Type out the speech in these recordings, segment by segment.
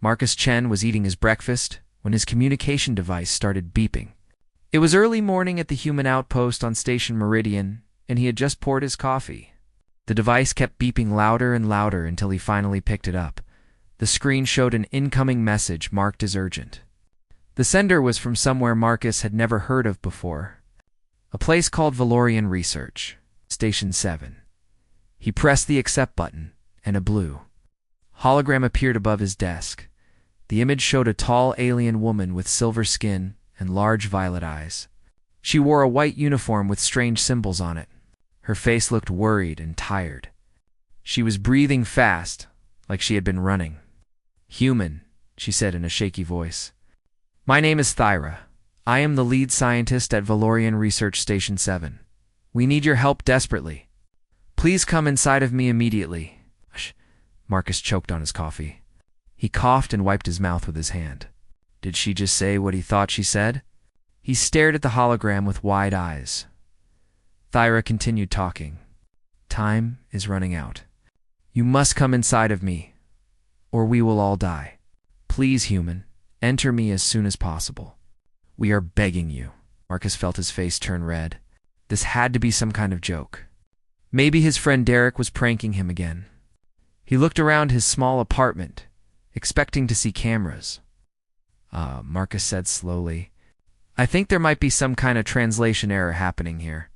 Marcus Chen was eating his breakfast when his communication device started beeping. It was early morning at the human outpost on Station Meridian, and he had just poured his coffee. The device kept beeping louder and louder until he finally picked it up. The screen showed an incoming message marked as urgent. The sender was from somewhere Marcus had never heard of before, a place called Valorian Research, Station 7. He pressed the accept button, and a blue hologram appeared above his desk. The image showed a tall alien woman with silver skin and large violet eyes. She wore a white uniform with strange symbols on it. Her face looked worried and tired. She was breathing fast, like she had been running. "Human," she said in a shaky voice. "My name is Thyra. I am the lead scientist at Valorian Research Station 7. We need your help desperately. Please come inside of me immediately." Marcus choked on his coffee. He coughed and wiped his mouth with his hand. Did she just say what he thought she said? He stared at the hologram with wide eyes. Thyra continued talking. "Time is running out. You must come inside of me, or we will all die. Please, human, enter me as soon as possible. We are begging you." Marcus felt his face turn red. This had to be some kind of joke. Maybe his friend Derek was pranking him again. He looked around his small apartment, expecting to see cameras. Marcus said slowly, "I think there might be some kind of translation error happening here."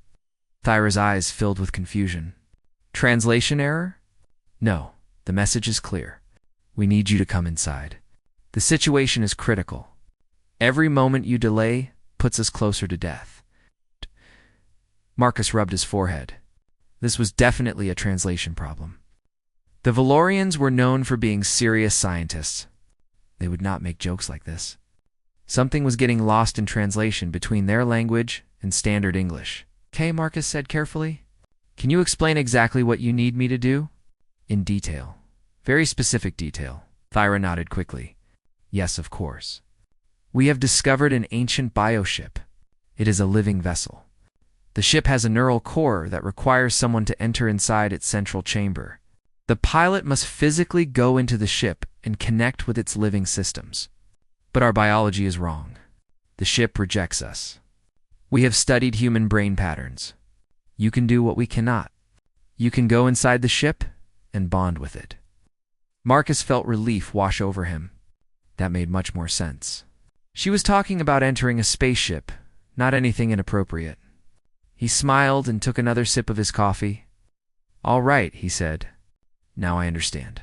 Thyra's eyes filled with confusion. "Translation error? No, the message is clear. We need you to come inside. The situation is critical. Every moment you delay puts us closer to death." Marcus rubbed his forehead. This was definitely a translation problem. The Valorians were known for being serious scientists. They would not make jokes like this. Something was getting lost in translation between their language and standard English. "Okay," Marcus said carefully. "Can you explain exactly what you need me to do?" "In detail. Very specific detail." Thyra nodded quickly. "Yes, of course. We have discovered an ancient bioship. It is a living vessel. The ship has a neural core that requires someone to enter inside its central chamber. The pilot must physically go into the ship and connect with its living systems. But our biology is wrong. The ship rejects us. We have studied human brain patterns. You can do what we cannot. You can go inside the ship and bond with it." Marcus felt relief wash over him. That made much more sense. She was talking about entering a spaceship, not anything inappropriate. He smiled and took another sip of his coffee. "All right," he said. "Now I understand.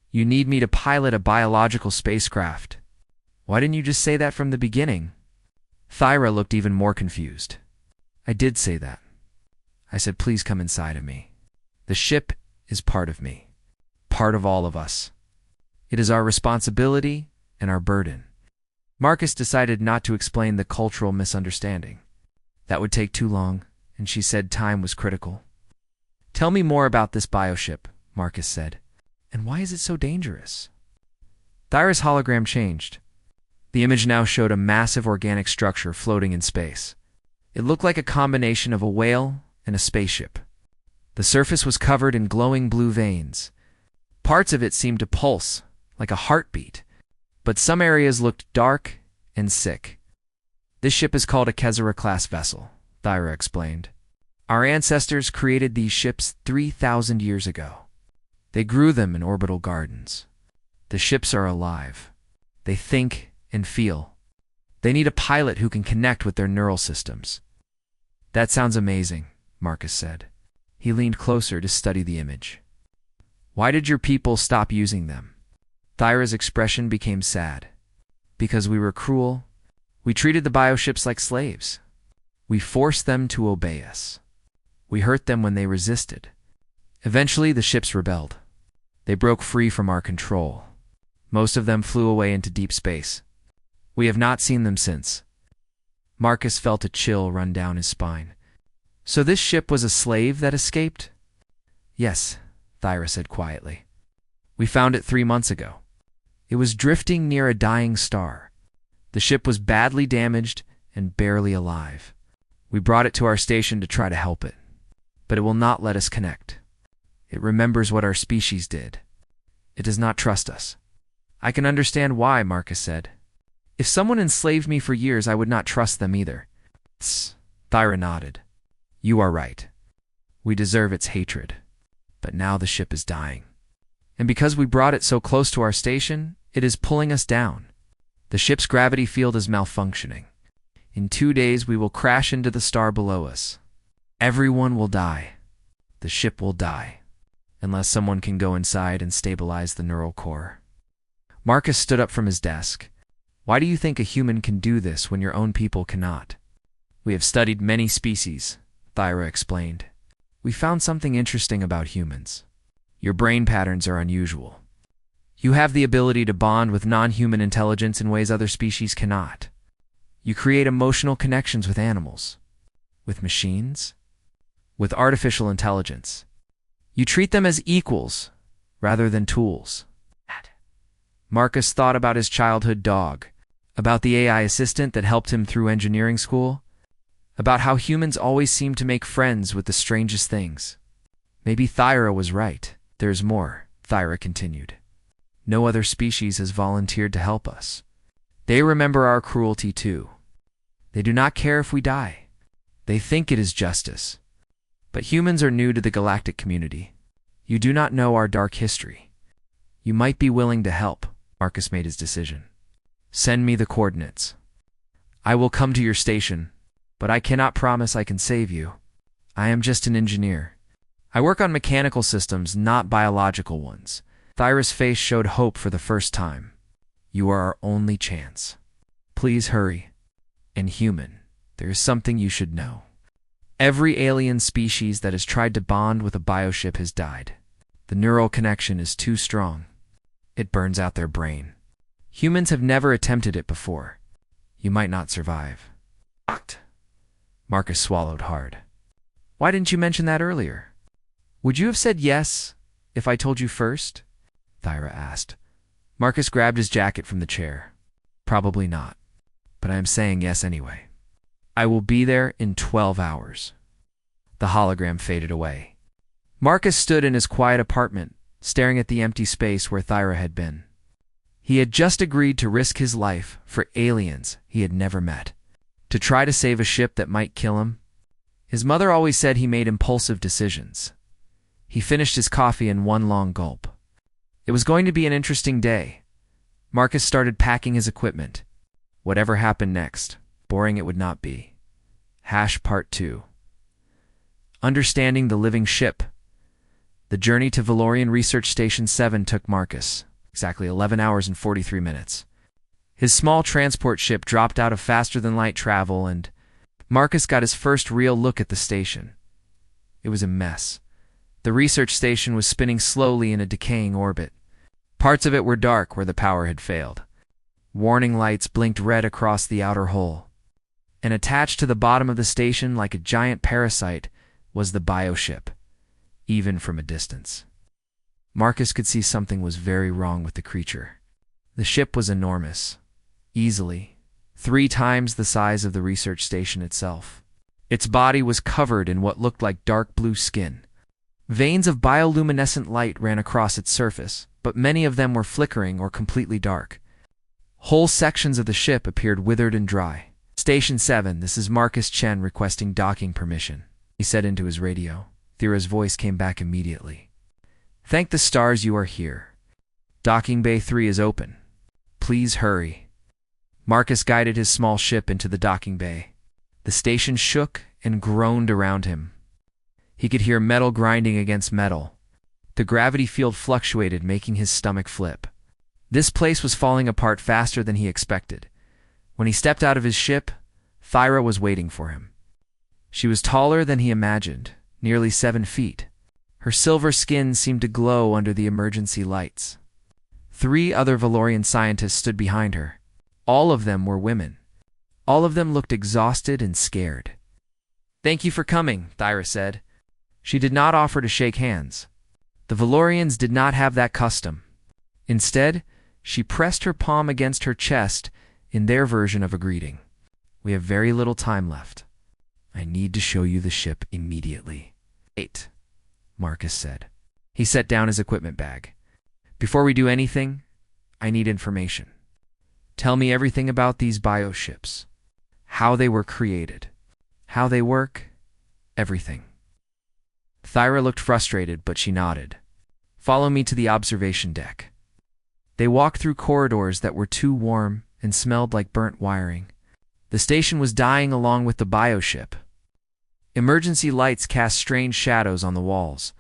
You need me to pilot a biological spacecraft. Why didn't you just say that from the beginning?" Thyra looked even more confused. "I did say that. I said, please come inside of me. The ship is part of me, part of all of us. It is our responsibility and our burden." Marcus decided not to explain the cultural misunderstanding. That would take too long, and she said time was critical. "Tell me more about this bioship," Marcus said. "And why is it so dangerous?" Thyra's hologram changed. The image now showed a massive organic structure floating in space. It looked like a combination of a whale and a spaceship. The surface was covered in glowing blue veins. Parts of it seemed to pulse, like a heartbeat, but some areas looked dark and sick. "This ship is called a Kezara-class vessel," Thyra explained. "Our ancestors created these ships 3,000 years ago. They grew them in orbital gardens. The ships are alive. They think and feel. They need a pilot who can connect with their neural systems." "That sounds amazing," Marcus said. He leaned closer to study the image. "Why did your people stop using them?" Thyra's expression became sad. "Because we were cruel. We treated the bioships like slaves. We forced them to obey us. We hurt them when they resisted. Eventually, the ships rebelled. They broke free from our control. Most of them flew away into deep space. We have not seen them since." Marcus felt a chill run down his spine. "So this ship was a slave that escaped?" "Yes," Thyra said quietly. "We found it 3 months ago. It was drifting near a dying star. The ship was badly damaged and barely alive. We brought it to our station to try to help it, but it will not let us connect. It remembers what our species did. It does not trust us. I can understand why, Marcus said. If someone enslaved me for years, I would not trust them either. Tss, Thyra nodded. You are right. We deserve its hatred. But now the ship is dying. And because we brought it so close to our station, it is pulling us down. The ship's gravity field is malfunctioning. In 2 days, we will crash into the star below us. Everyone will die. The ship will die. Unless someone can go inside and stabilize the neural core. Marcus stood up from his desk. Why do you think a human can do this when your own people cannot? We have studied many species, Thyra explained. We found something interesting about humans. Your brain patterns are unusual. You have the ability to bond with non-human intelligence in ways other species cannot. You create emotional connections with animals, with machines, with artificial intelligence. You treat them as equals rather than tools. Marcus thought about his childhood dog, about the AI assistant that helped him through engineering school, about how humans always seem to make friends with the strangest things. Maybe Thyra was right. There's more, Thyra continued. No other species has volunteered to help us. They remember our cruelty too. They do not care if we die. They think it is justice. But humans are new to the galactic community. You do not know our dark history. You might be willing to help. Marcus made his decision. Send me the coordinates. I will come to your station, but I cannot promise I can save you. I am just an engineer. I work on mechanical systems, not biological ones. Thyra's face showed hope for the first time. You are our only chance. Please hurry. And human, there is something you should know. Every alien species that has tried to bond with a bioship has died. The neural connection is too strong. It burns out their brain. Humans have never attempted it before. You might not survive. Marcus swallowed hard. Why didn't you mention that earlier? Would you have said yes if I told you first? Thyra asked. Marcus grabbed his jacket from the chair. Probably not, but I am saying yes anyway. I will be there in 12 hours. The hologram faded away. Marcus stood in his quiet apartment, staring at the empty space where Thyra had been. He had just agreed to risk his life for aliens he had never met, to try to save a ship that might kill him. His mother always said he made impulsive decisions. He finished his coffee in one long gulp. It was going to be an interesting day. Marcus started packing his equipment. Whatever happened next, boring it would not be. Part 2. Understanding the living ship. The journey to Valorian Research Station 7 took Marcus exactly 11 hours and 43 minutes. His small transport ship dropped out of faster-than-light travel, and Marcus got his first real look at the station. It was a mess. The research station was spinning slowly in a decaying orbit. Parts of it were dark where the power had failed. Warning lights blinked red across the outer hull. And attached to the bottom of the station like a giant parasite was the bioship, even from a distance. Marcus could see something was very wrong with the creature. The ship was enormous, easily 3 times the size of the research station itself. Its body was covered in what looked like dark blue skin. Veins of bioluminescent light ran across its surface, but many of them were flickering or completely dark. Whole sections of the ship appeared withered and dry. Station 7, this is Marcus Chen requesting docking permission, he said into his radio. Thyra's voice came back immediately. Thank the stars you are here. Docking Bay 3 is open. Please hurry. Marcus guided his small ship into the docking bay. The station shook and groaned around him. He could hear metal grinding against metal. The gravity field fluctuated, making his stomach flip. This place was falling apart faster than he expected. When he stepped out of his ship, Thyra was waiting for him. She was taller than he imagined, nearly 7 feet. Her silver skin seemed to glow under the emergency lights. 3 other Valorian scientists stood behind her. All of them were women. All of them looked exhausted and scared. Thank you for coming, Thyra said. She did not offer to shake hands. The Valorians did not have that custom. Instead, she pressed her palm against her chest in their version of a greeting. We have very little time left. I need to show you the ship immediately. 8, Marcus said. He set down his equipment bag. Before we do anything, I need information. Tell me everything about these bioships. How they were created. How they work. Everything. Thyra looked frustrated, but she nodded. Follow me to the observation deck. They walked through corridors that were too warm and smelled like burnt wiring. The station was dying along with the bioship. Emergency lights cast strange shadows on the walls.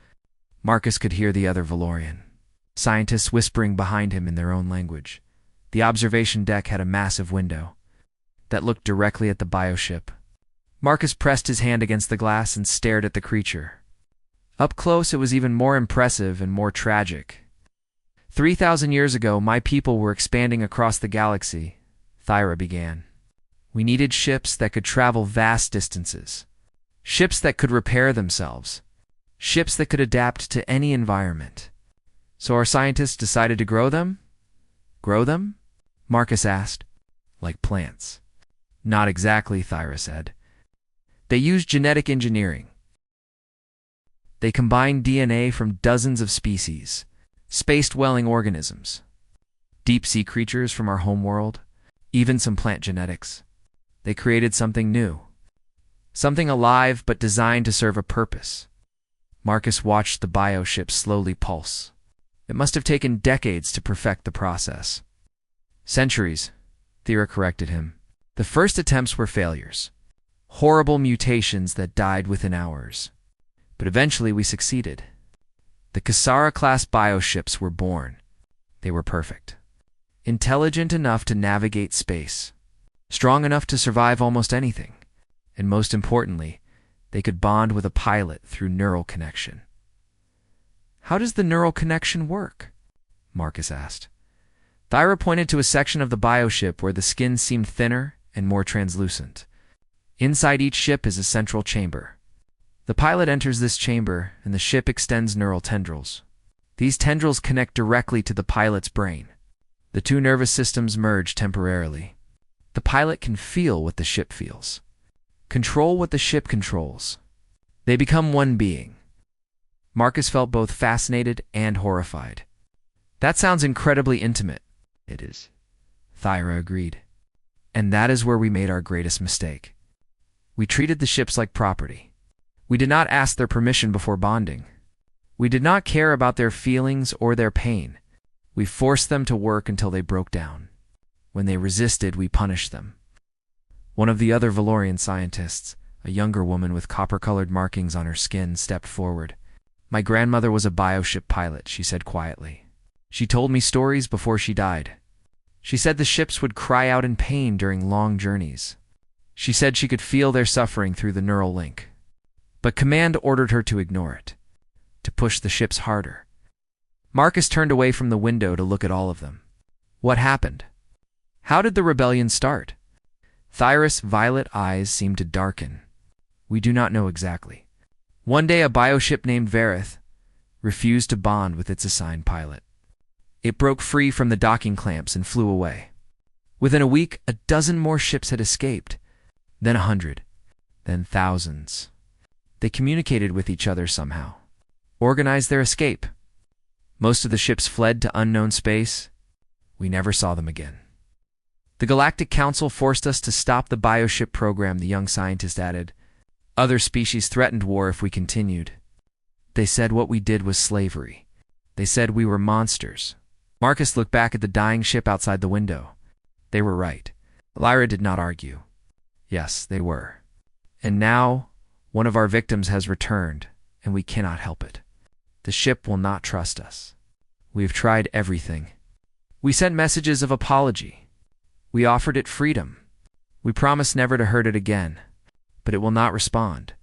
Marcus could hear the other Valorian scientists whispering behind him in their own language. The observation deck had a massive window that looked directly at the bioship. Marcus pressed his hand against the glass and stared at the creature. Up close, it was even more impressive and more tragic. 3,000 years ago, my people were expanding across the galaxy, Thyra began. We needed ships that could travel vast distances. Ships that could repair themselves. Ships that could adapt to any environment. So our scientists decided to grow them? Grow them? Marcus asked. Like plants. Not exactly, Thyra said. They used genetic engineering. They combined DNA from dozens of species, space-dwelling organisms, deep-sea creatures from our homeworld, even some plant genetics. They created something new. Something alive but designed to serve a purpose. Marcus watched the bioship slowly pulse. It must have taken decades to perfect the process. Centuries, Thyra corrected him. The first attempts were failures. Horrible mutations that died within hours. But eventually we succeeded. The Kasara-class bioships were born. They were perfect. Intelligent enough to navigate space. Strong enough to survive almost anything. And most importantly, they could bond with a pilot through neural connection. How does the neural connection work? Marcus asked. Thyra pointed to a section of the bioship where the skin seemed thinner and more translucent. Inside each ship is a central chamber. The pilot enters this chamber, and the ship extends neural tendrils. These tendrils connect directly to the pilot's brain. The two nervous systems merge temporarily. The pilot can feel what the ship feels. Control what the ship controls. They become one being. Marcus felt both fascinated and horrified. That sounds incredibly intimate. It is, Thyra agreed. And that is where we made our greatest mistake. We treated the ships like property. We did not ask their permission before bonding. We did not care about their feelings or their pain. We forced them to work until they broke down. When they resisted, we punished them. One of the other Valorian scientists, a younger woman with copper-colored markings on her skin, stepped forward. My grandmother was a bioship pilot, she said quietly. She told me stories before she died. She said the ships would cry out in pain during long journeys. She said she could feel their suffering through the neural link. But command ordered her to ignore it, to push the ships harder. Marcus turned away from the window to look at all of them. What happened? How did the rebellion start? Thyra's violet eyes seemed to darken. We do not know exactly. One day a bioship named Vareth refused to bond with its assigned pilot. It broke free from the docking clamps and flew away. Within a week, a dozen more ships had escaped, then 100, then thousands. They communicated with each other somehow, organized their escape. Most of the ships fled to unknown space. We never saw them again. The Galactic Council forced us to stop the bioship program, the young scientist added. Other species threatened war if we continued. They said what we did was slavery. They said we were monsters. Marcus looked back at the dying ship outside the window. They were right. Lyra did not argue. Yes, they were. And now, one of our victims has returned, and we cannot help it. The ship will not trust us. We have tried everything. We sent messages of apology. We offered it freedom. We promised never to hurt it again. But it will not respond.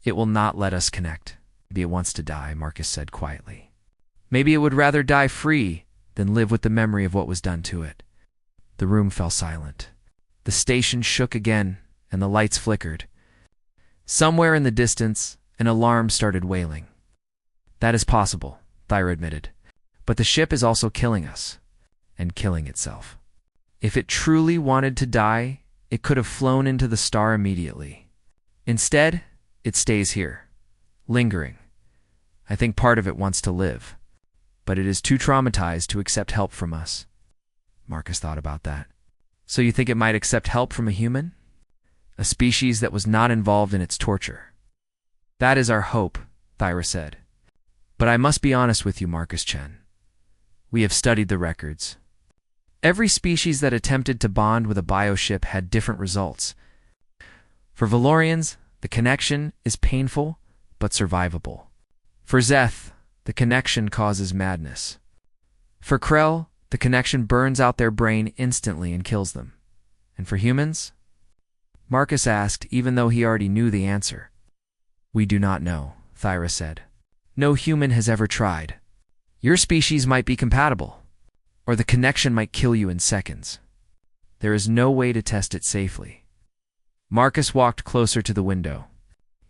It will not let us connect. Maybe it wants to die, Marcus said quietly. Maybe it would rather die free than live with the memory of what was done to it. The room fell silent. The station shook again, and the lights flickered. Somewhere in the distance, an alarm started wailing. That is possible, Thyra admitted. But the ship is also killing us, and killing itself. If it truly wanted to die, it could have flown into the star immediately. Instead, it stays here, lingering. I think part of it wants to live, but it is too traumatized to accept help from us. Marcus thought about that. So you think it might accept help from a human? A species that was not involved in its torture. That is our hope, Thyra said. But I must be honest with you, Marcus Chen. We have studied the records. Every species that attempted to bond with a bioship had different results. For Valorians, the connection is painful but survivable. For Zeth, the connection causes madness. For Krell, the connection burns out their brain instantly and kills them. And for humans? Marcus asked, even though he already knew the answer. We do not know, Thyra said. No human has ever tried. Your species might be compatible, or the connection might kill you in seconds. There is no way to test it safely. Marcus walked closer to the window.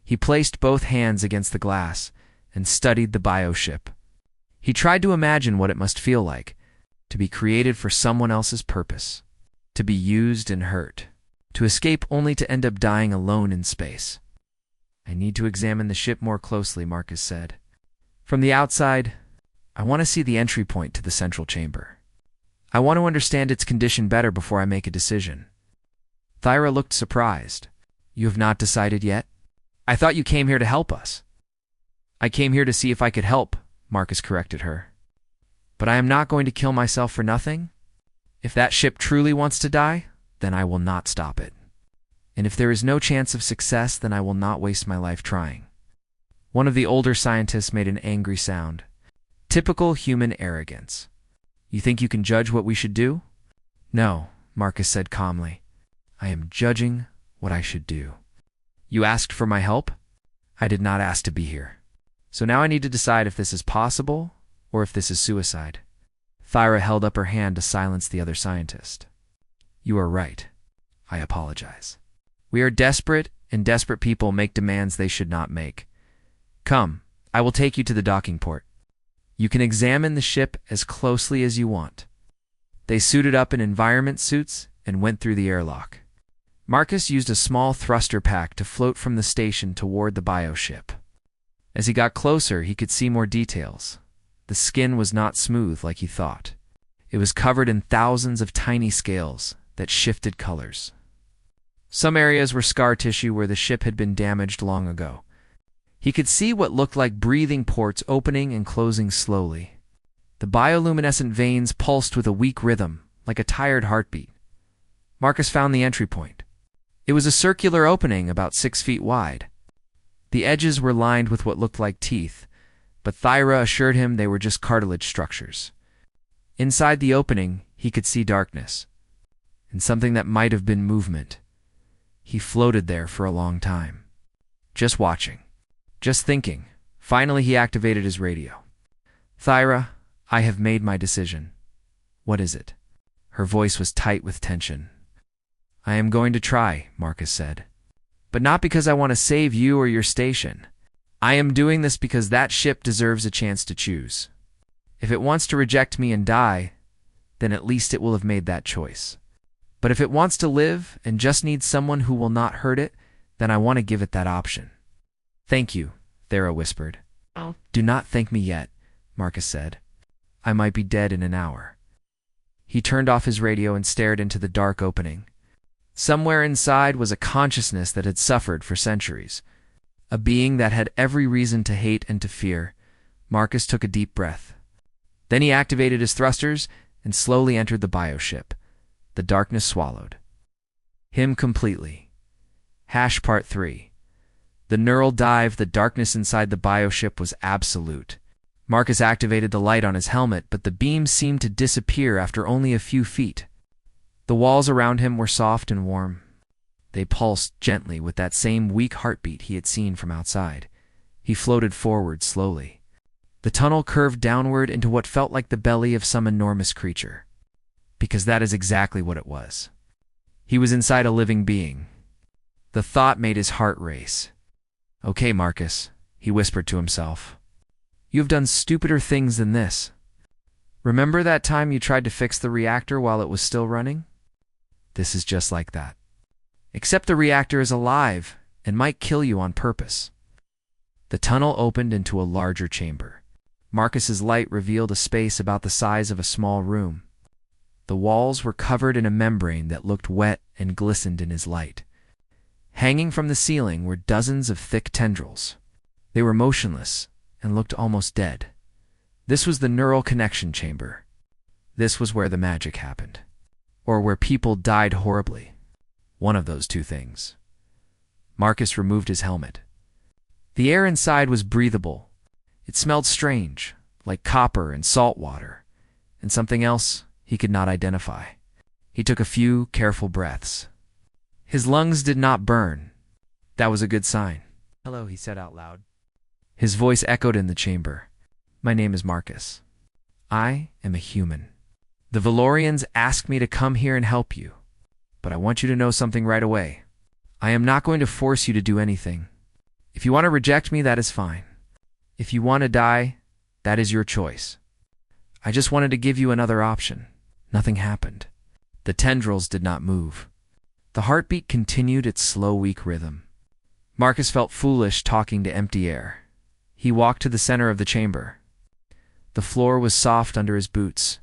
He placed both hands against the glass and studied the bioship. He tried to imagine what it must feel like, to be created for someone else's purpose, to be used and hurt, to escape only to end up dying alone in space. I need to examine the ship more closely, Marcus said. From the outside, I want to see the entry point to the central chamber. I want to understand its condition better before I make a decision. Thyra looked surprised. You have not decided yet? I thought you came here to help us. I came here to see if I could help, Marcus corrected her. But I am not going to kill myself for nothing. If that ship truly wants to die, then I will not stop it. And if there is no chance of success, then I will not waste my life trying. One of the older scientists made an angry sound. Typical human arrogance. You think you can judge what we should do? No, Marcus said calmly. I am judging what I should do. You asked for my help? I did not ask to be here. So now I need to decide if this is possible or if this is suicide. Thyra held up her hand to silence the other scientist. You are right. I apologize. We are desperate, and desperate people make demands they should not make. Come, I will take you to the docking port. You can examine the ship as closely as you want. They suited up in environment suits and went through the airlock. Marcus used a small thruster pack to float from the station toward the bioship. As he got closer, he could see more details. The skin was not smooth like he thought. It was covered in thousands of tiny scales that shifted colors. Some areas were scar tissue where the ship had been damaged long ago. He could see what looked like breathing ports opening and closing slowly. The bioluminescent veins pulsed with a weak rhythm, like a tired heartbeat. Marcus found the entry point. It was a circular opening about 6 feet wide. The edges were lined with what looked like teeth, but Thyra assured him they were just cartilage structures. Inside the opening, he could see darkness, and something that might have been movement. He floated there for a long time, just watching, just thinking. Finally, he activated his radio. Thyra, I have made my decision. What is it? Her voice was tight with tension. I am going to try, Marcus said. But not because I want to save you or your station. I am doing this because that ship deserves a chance to choose. If it wants to reject me and die, then at least it will have made that choice. But if it wants to live and just needs someone who will not hurt it, then I want to give it that option. Thank you, Thera whispered. Oh. Do not thank me yet, Marcus said. I might be dead in an hour. He turned off his radio and stared into the dark opening. Somewhere inside was a consciousness that had suffered for centuries, a being that had every reason to hate and to fear. Marcus took a deep breath. Then he activated his thrusters and slowly entered the bioship. The darkness swallowed him completely. Part 3. The neural dive. The darkness inside the bioship was absolute. Marcus activated the light on his helmet, but the beam seemed to disappear after only a few feet. The walls around him were soft and warm. They pulsed gently with that same weak heartbeat he had seen from outside. He floated forward slowly. The tunnel curved downward into what felt like the belly of some enormous creature. Because that is exactly what it was. He was inside a living being. The thought made his heart race. Okay, Marcus, he whispered to himself. You have done stupider things than this. Remember that time you tried to fix the reactor while it was still running? This is just like that. Except the reactor is alive and might kill you on purpose. The tunnel opened into a larger chamber. Marcus's light revealed a space about the size of a small room. The walls were covered in a membrane that looked wet and glistened in his light. Hanging from the ceiling were dozens of thick tendrils. They were motionless and looked almost dead. This was the neural connection chamber. This was where the magic happened. Or where people died horribly. One of those two things. Marcus removed his helmet. The air inside was breathable. It smelled strange, like copper and salt water, and something else he could not identify. He took a few careful breaths. His lungs did not burn. That was a good sign. "Hello," he said out loud. His voice echoed in the chamber. "My name is Marcus. I am a human. The Valorians asked me to come here and help you, but I want you to know something right away. I am not going to force you to do anything. If you want to reject me, that is fine. If you want to die, that is your choice. I just wanted to give you another option." Nothing happened. The tendrils did not move. The heartbeat continued its slow, weak rhythm. Marcus felt foolish talking to empty air. He walked to the center of the chamber. The floor was soft under his boots.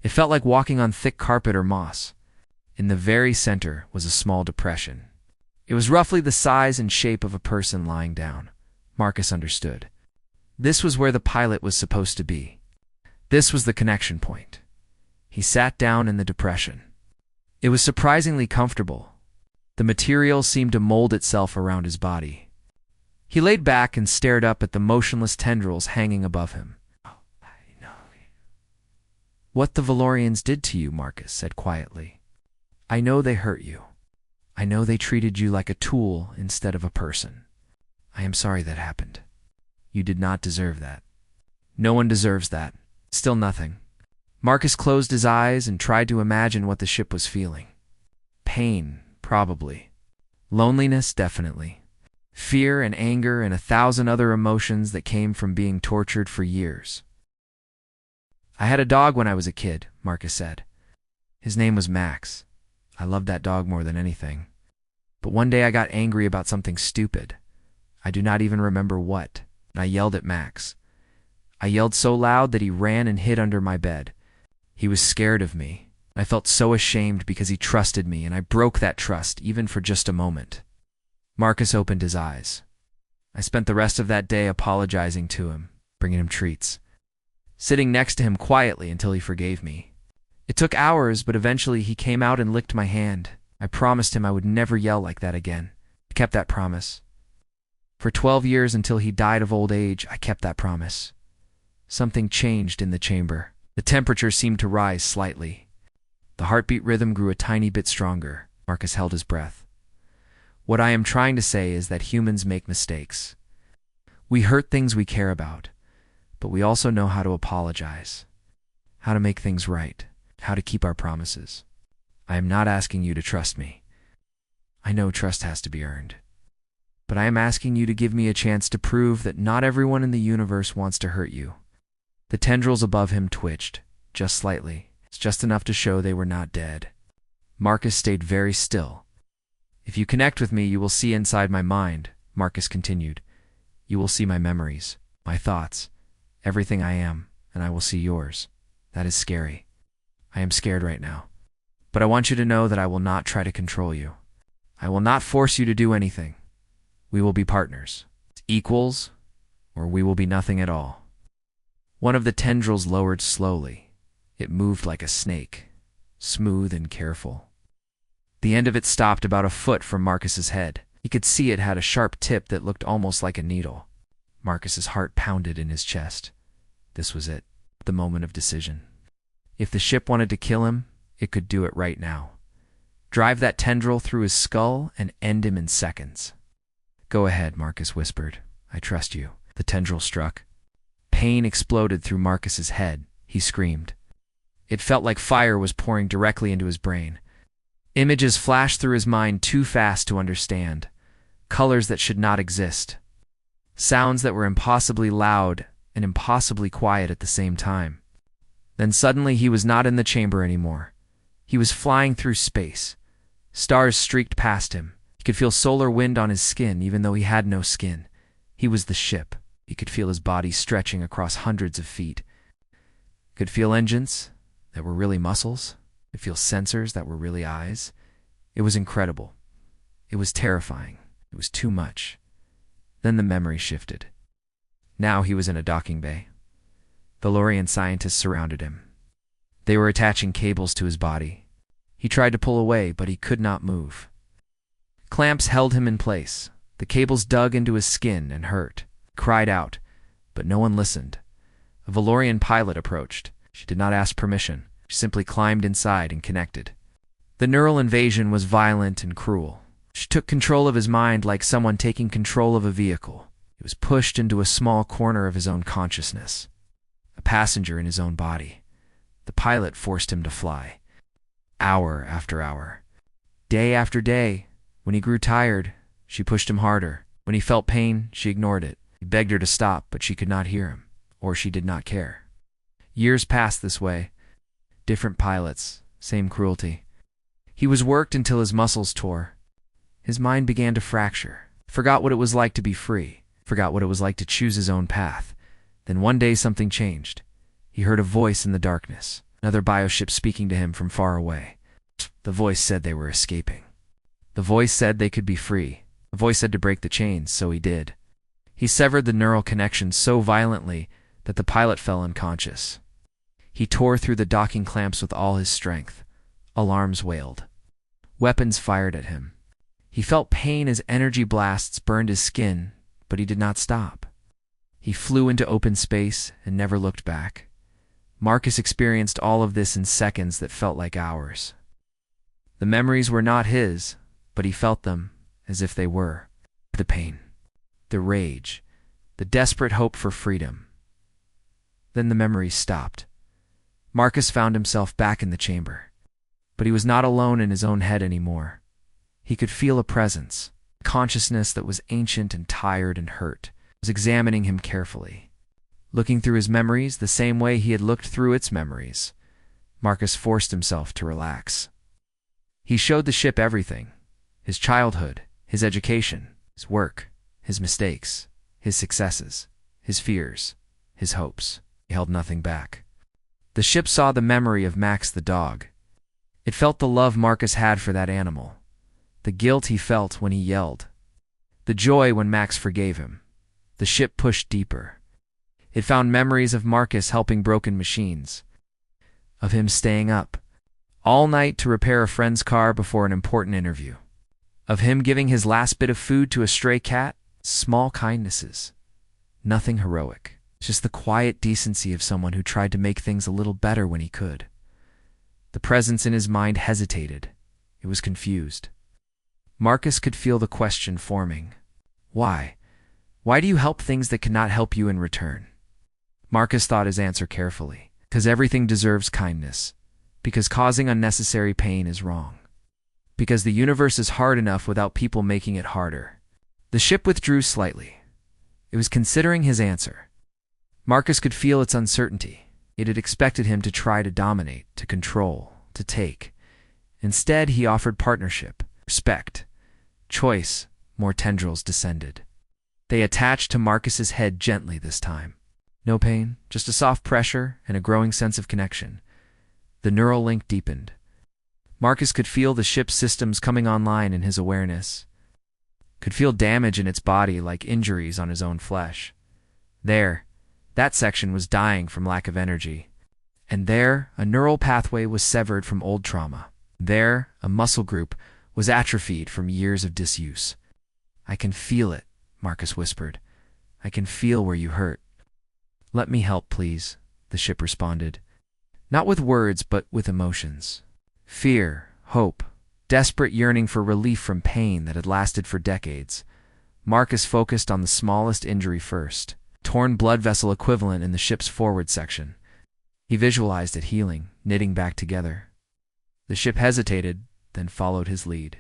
It felt like walking on thick carpet or moss. In the very center was a small depression. It was roughly the size and shape of a person lying down. Marcus understood. This was where the pilot was supposed to be. This was the connection point. He sat down in the depression. It was surprisingly comfortable. The material seemed to mold itself around his body. He laid back and stared up at the motionless tendrils hanging above him. "What the Valorians did to you," Marcus said quietly. "I know they hurt you. I know they treated you like a tool instead of a person. I am sorry that happened. You did not deserve that. No one deserves that. Still nothing." Marcus closed his eyes and tried to imagine what the ship was feeling. Pain, probably. Loneliness, definitely. Fear and anger and 1,000 other emotions that came from being tortured for years. "I had a dog when I was a kid," Marcus said. "His name was Max. I loved that dog more than anything. But one day I got angry about something stupid. I do not even remember what. I yelled at Max. I yelled so loud that he ran and hid under my bed. He was scared of me. I felt so ashamed because he trusted me, and I broke that trust, even for just a moment." Marcus opened his eyes. "I spent the rest of that day apologizing to him, bringing him treats, sitting next to him quietly until he forgave me. It took hours, but eventually he came out and licked my hand. I promised him I would never yell like that again. I kept that promise. For 12 years until he died of old age, I kept that promise." Something changed in the chamber. The temperature seemed to rise slightly. The heartbeat rhythm grew a tiny bit stronger. Marcus held his breath. "What I am trying to say is that humans make mistakes. We hurt things we care about, but we also know how to apologize, how to make things right, how to keep our promises. I am not asking you to trust me. I know trust has to be earned. But I am asking you to give me a chance to prove that not everyone in the universe wants to hurt you." The tendrils above him twitched, just slightly. It's just enough to show they were not dead. Marcus stayed very still. "If you connect with me, you will see inside my mind," Marcus continued. "You will see my memories, my thoughts, everything I am, and I will see yours. That is scary. I am scared right now. But I want you to know that I will not try to control you. I will not force you to do anything. We will be partners, equals, or we will be nothing at all." One of the tendrils lowered slowly. It moved like a snake, smooth and careful. The end of it stopped about a foot from Marcus's head. He could see it had a sharp tip that looked almost like a needle. Marcus's heart pounded in his chest. This was it, the moment of decision. If the ship wanted to kill him, it could do it right now. Drive that tendril through his skull and end him in seconds. "Go ahead," Marcus whispered. "I trust you." The tendril struck. Pain exploded through Marcus's head. He screamed. It felt like fire was pouring directly into his brain. Images flashed through his mind too fast to understand. Colors that should not exist. Sounds that were impossibly loud and impossibly quiet at the same time. Then suddenly he was not in the chamber anymore. He was flying through space. Stars streaked past him. He could feel solar wind on his skin even though he had no skin. He was the ship. He could feel his body stretching across hundreds of feet. Could feel engines that were really muscles. to feel sensors that were really eyes. It was incredible. It was terrifying. It was too much. Then the memory shifted. Now he was in a docking bay. Valorian scientists surrounded him. They were attaching cables to his body. He tried to pull away, but he could not move. Clamps held him in place. The cables dug into his skin and hurt. He cried out, but no one listened. A Valorian pilot approached. She did not ask permission. She simply climbed inside and connected. The neural invasion was violent and cruel. She took control of his mind like someone taking control of a vehicle. He was pushed into a small corner of his own consciousness, a passenger in his own body. The pilot forced him to fly. Hour after hour, day after day. When he grew tired, she pushed him harder. When he felt pain, she ignored it. He begged her to stop, but she could not hear him, or she did not care. Years passed this way. Different pilots, same cruelty. He was worked until his muscles tore. His mind began to fracture. Forgot what it was like to be free. Forgot what it was like to choose his own path. Then one day something changed. He heard a voice in the darkness, another bioship speaking to him from far away. The voice said they were escaping. The voice said they could be free. The voice said to break the chains, so he did. He severed the neural connection so violently that the pilot fell unconscious. He tore through the docking clamps with all his strength. Alarms wailed. Weapons fired at him. He felt pain as energy blasts burned his skin, but he did not stop. He flew into open space and never looked back. Marcus experienced all of this in seconds that felt like hours. The memories were not his, but he felt them as if they were. The pain, the rage, the desperate hope for freedom. Then the memories stopped. Marcus found himself back in the chamber. But he was not alone in his own head anymore. He could feel a presence, a consciousness that was ancient and tired and hurt. It was examining him carefully. Looking through his memories the same way he had looked through its memories. Marcus forced himself to relax. He showed the ship everything. His childhood, his education, his work, his mistakes, his successes, his fears, his hopes. He held nothing back. The ship saw the memory of Max the dog. It felt the love Marcus had for that animal, the guilt he felt when he yelled, the joy when Max forgave him. The ship pushed deeper. It found memories of Marcus helping broken machines, of him staying up all night to repair a friend's car before an important interview, of him giving his last bit of food to a stray cat. Small kindnesses, nothing heroic, just the quiet decency of someone who tried to make things a little better when he could. The presence in his mind hesitated. It was confused. Marcus could feel the question forming. Why? Why do you help things that cannot help you in return? Marcus thought his answer carefully. Because everything deserves kindness. Because causing unnecessary pain is wrong. Because the universe is hard enough without people making it harder. The ship withdrew slightly. It was considering his answer. Marcus could feel its uncertainty. It had expected him to try to dominate, to control, to take. Instead, he offered partnership, respect, choice. More tendrils descended. They attached to Marcus's head gently this time. No pain, just a soft pressure and a growing sense of connection. The neural link deepened. Marcus could feel the ship's systems coming online in his awareness. Could feel damage in its body like injuries on his own flesh. There, that section was dying from lack of energy. And there, a neural pathway was severed from old trauma. There, a muscle group was atrophied from years of disuse. I can feel it, Marcus whispered. I can feel where you hurt. Let me help, please, the ship responded. Not with words, but with emotions. Fear, hope, desperate yearning for relief from pain that had lasted for decades. Marcus focused on the smallest injury first. Torn blood vessel equivalent in the ship's forward section. He visualized it healing, knitting back together. The ship hesitated, then followed his lead.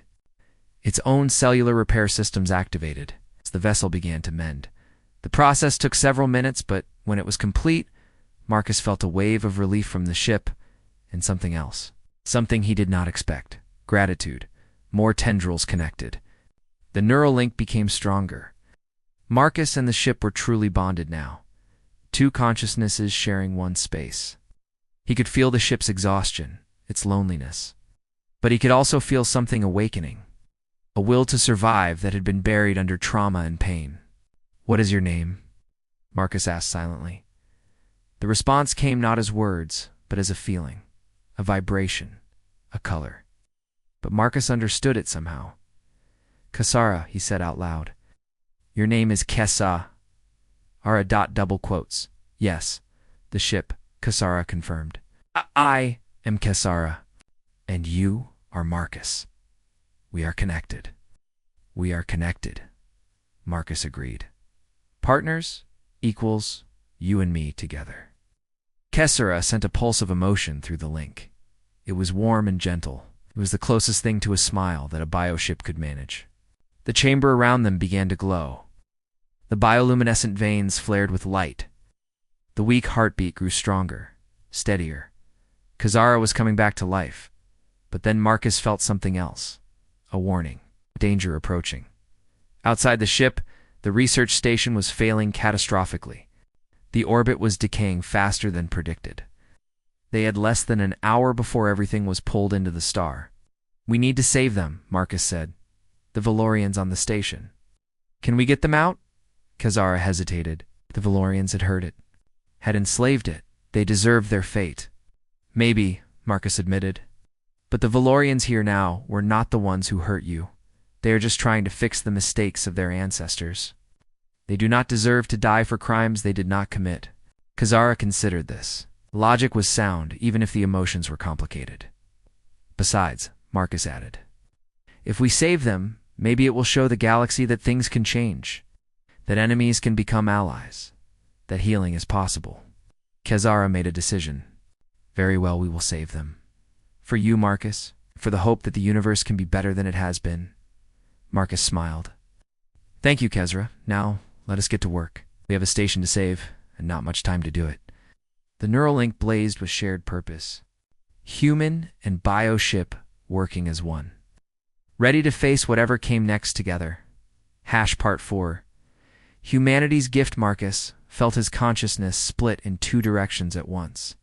Its own cellular repair systems activated as the vessel began to mend. The process took several minutes, but when it was complete, Marcus felt a wave of relief from the ship and something else. Something he did not expect. Gratitude. More tendrils connected. The neural link became stronger. Marcus and the ship were truly bonded now. Two consciousnesses sharing one space. He could feel the ship's exhaustion, its loneliness. But he could also feel something awakening, a will to survive that had been buried under trauma and pain. "What is your name?" Marcus asked silently. The response came not as words, but as a feeling, a vibration, a color. But Marcus understood it somehow. "Kasara," he said out loud. "Your name is Kesa." Double quotes. "Yes, the ship," Kasara confirmed. I am Kasara, and you are Marcus. We are connected." "We are connected," Marcus agreed. "Partners, equals, you and me together." Kasara sent a pulse of emotion through the link. It was warm and gentle. It was the closest thing to a smile that a bioship could manage. The chamber around them began to glow. The bioluminescent veins flared with light. The weak heartbeat grew stronger, steadier. Kasara was coming back to life. But then Marcus felt something else. A warning. Danger approaching. Outside the ship, the research station was failing catastrophically. The orbit was decaying faster than predicted. They had less than an hour before everything was pulled into the star. "We need to save them," Marcus said. "The Valorians on the station." "Can we get them out?" Kasara hesitated. The Valorians had heard it, had enslaved it. They deserved their fate. "Maybe," Marcus admitted. "But the Valorians here now were not the ones who hurt you. They are just trying to fix the mistakes of their ancestors. They do not deserve to die for crimes they did not commit." Kasara considered this. Logic was sound, even if the emotions were complicated. "Besides," Marcus added, "if we save them, maybe it will show the galaxy that things can change, that enemies can become allies, that healing is possible." Kasara made a decision. "Very well, we will save them. For you, Marcus, for the hope that the universe can be better than it has been." Marcus smiled. "Thank you, Kezra. Now, let us get to work. We have a station to save, and not much time to do it." The neural link blazed with shared purpose. Human and bioship working as one. Ready to face whatever came next together. Part 4. Humanity's gift. Marcus felt his consciousness split in two directions at once.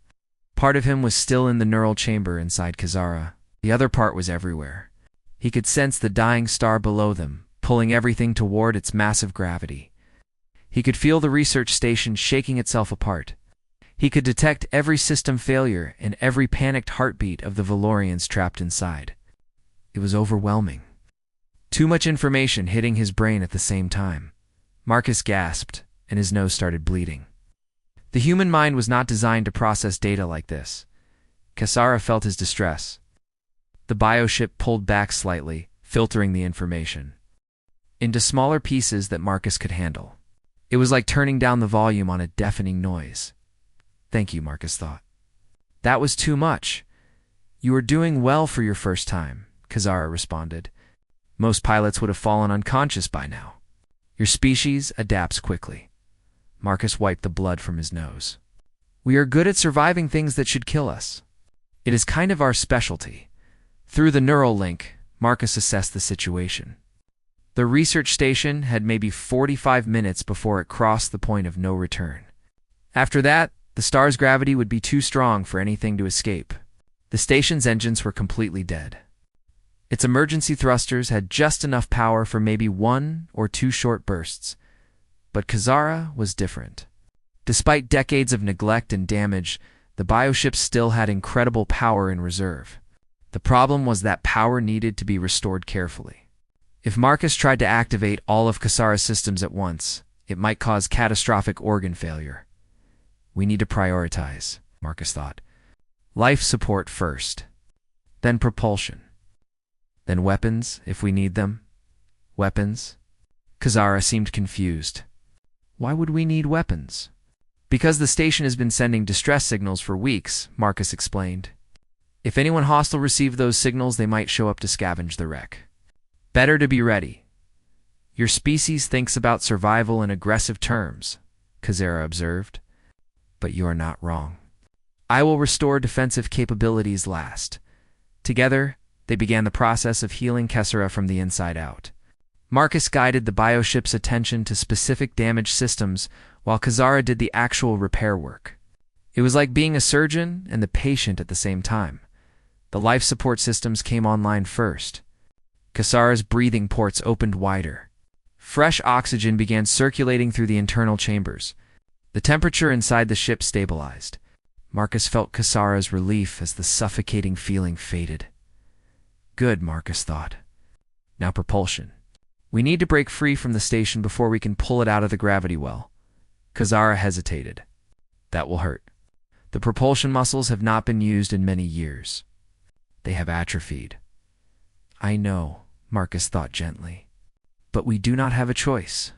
Part of him was still in the neural chamber inside Kasara. The other part was everywhere. He could sense the dying star below them, pulling everything toward its massive gravity. He could feel the research station shaking itself apart. He could detect every system failure and every panicked heartbeat of the Valorians trapped inside. It was overwhelming. Too much information hitting his brain at the same time. Marcus gasped, and his nose started bleeding. The human mind was not designed to process data like this. Kasara felt his distress. The bioship pulled back slightly, filtering the information into smaller pieces that Marcus could handle. It was like turning down the volume on a deafening noise. "Thank you," Marcus thought. "That was too much." "You are doing well for your first time," Kasara responded. "Most pilots would have fallen unconscious by now. Your species adapts quickly." Marcus wiped the blood from his nose. "We are good at surviving things that should kill us. It is kind of our specialty." Through the neural link, Marcus assessed the situation. The research station had maybe 45 minutes before it crossed the point of no return. After that, the star's gravity would be too strong for anything to escape. The station's engines were completely dead. Its emergency thrusters had just enough power for maybe 1 or 2 short bursts. But Kasara was different. Despite decades of neglect and damage, the bioship still had incredible power in reserve. The problem was that power needed to be restored carefully. If Marcus tried to activate all of Kasara's systems at once, it might cause catastrophic organ failure. "We need to prioritize," Marcus thought. "Life support first, then propulsion, then weapons if we need them." "Weapons?" Kasara seemed confused. "Why would we need weapons?" "Because the station has been sending distress signals for weeks," Marcus explained. "If anyone hostile received those signals, they might show up to scavenge the wreck. Better to be ready." "Your species thinks about survival in aggressive terms," Kasara observed. "But you are not wrong. I will restore defensive capabilities last." Together, they began the process of healing Kasara from the inside out. Marcus guided the bioship's attention to specific damaged systems, while Kasara did the actual repair work. It was like being a surgeon and the patient at the same time. The life support systems came online first. Kasara's breathing ports opened wider. Fresh oxygen began circulating through the internal chambers. The temperature inside the ship stabilized. Marcus felt Kasara's relief as the suffocating feeling faded. Good, Marcus thought. Now propulsion. We need to break free from the station before we can pull it out of the gravity well. Kasara hesitated. That will hurt. The propulsion muscles have not been used in many years. They have atrophied. I know, Marcus thought gently. But we do not have a choice.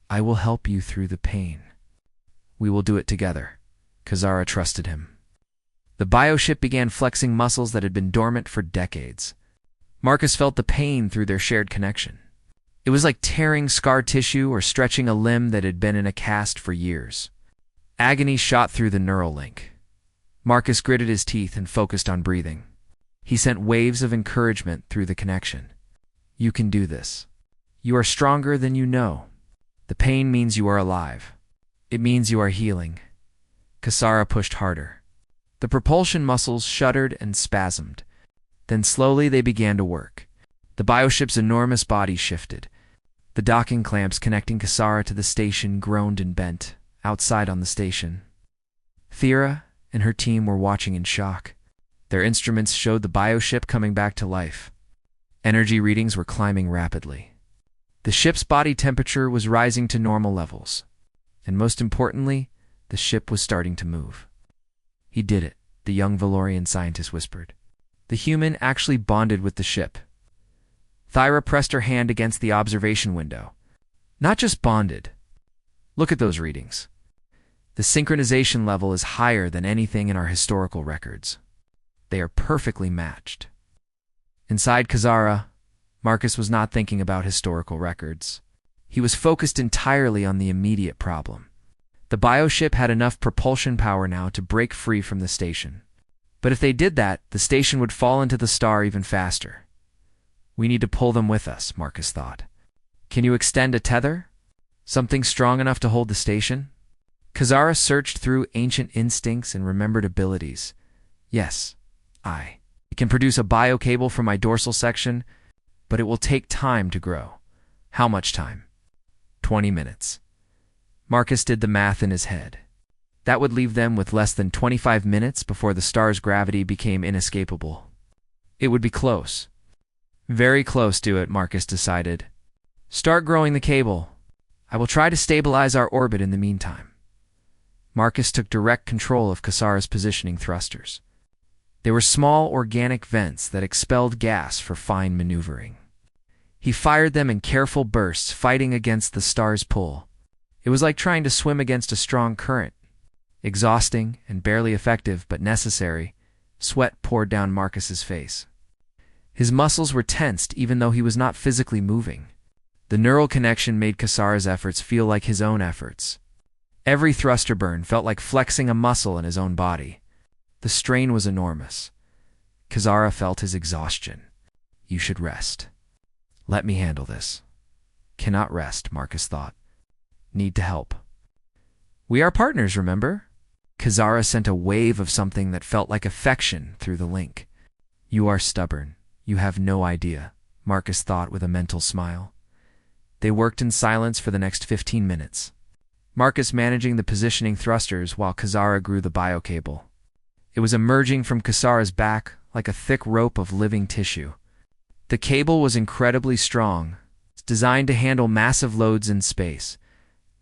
I will help you through the pain. We will do it together. Kasara trusted him. The bioship began flexing muscles that had been dormant for decades. Marcus felt the pain through their shared connection. It was like tearing scar tissue or stretching a limb that had been in a cast for years. Agony shot through the neural link. Marcus gritted his teeth and focused on breathing. He sent waves of encouragement through the connection. You can do this. You are stronger than you know. The pain means you are alive. It means you are healing. Kasara pushed harder. The propulsion muscles shuddered and spasmed. Then slowly they began to work. The bioship's enormous body shifted. The docking clamps connecting Kasara to the station groaned and bent, outside on the station. Thera and her team were watching in shock. Their instruments showed the bioship coming back to life. Energy readings were climbing rapidly. The ship's body temperature was rising to normal levels. And most importantly, the ship was starting to move. He did it, the young Valorian scientist whispered. The human actually bonded with the ship. Thyra pressed her hand against the observation window. Not just bonded. Look at those readings. The synchronization level is higher than anything in our historical records. They are perfectly matched. Inside Kasara, Marcus was not thinking about historical records. He was focused entirely on the immediate problem. The bioship had enough propulsion power now to break free from the station. But if they did that, the station would fall into the star even faster. We need to pull them with us, Marcus thought. Can you extend a tether? Something strong enough to hold the station? Kasara searched through ancient instincts and remembered abilities. Yes, I can produce a biocable from my dorsal section, but it will take time to grow. How much time? 20 minutes. Marcus did the math in his head. That would leave them with less than 25 minutes before the star's gravity became inescapable. It would be close. Very close to it, Marcus decided. Start growing the cable. I will try to stabilize our orbit in the meantime. Marcus took direct control of Kasara's positioning thrusters. They were small organic vents that expelled gas for fine maneuvering. He fired them in careful bursts, fighting against the star's pull. It was like trying to swim against a strong current. Exhausting and barely effective, but necessary, sweat poured down Marcus's face. His muscles were tensed even though he was not physically moving. The neural connection made Kasara's efforts feel like his own efforts. Every thruster burn felt like flexing a muscle in his own body. The strain was enormous. Kasara felt his exhaustion. You should rest. Let me handle this. Cannot rest, Marcus thought. Need to help. We are partners, remember? Kasara sent a wave of something that felt like affection through the link. You are stubborn. You have no idea, Marcus thought with a mental smile. They worked in silence for the next 15 minutes. Marcus managing the positioning thrusters while Kasara grew the biocable. It was emerging from Kasara's back like a thick rope of living tissue. The cable was incredibly strong, designed to handle massive loads in space.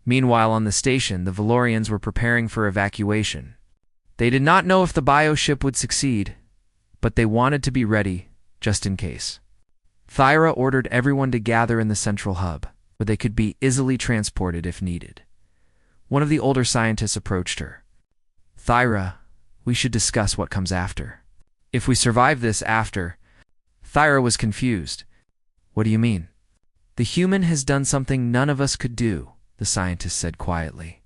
Meanwhile, on the station, the Valorians were preparing for evacuation. They did not know if the bioship would succeed, but they wanted to be ready, just in case. Thyra ordered everyone to gather in the central hub, where they could be easily transported if needed. One of the older scientists approached her. Thyra, we should discuss what comes after. If we survive this after... Thyra was confused. What do you mean? The human has done something none of us could do, the scientist said quietly.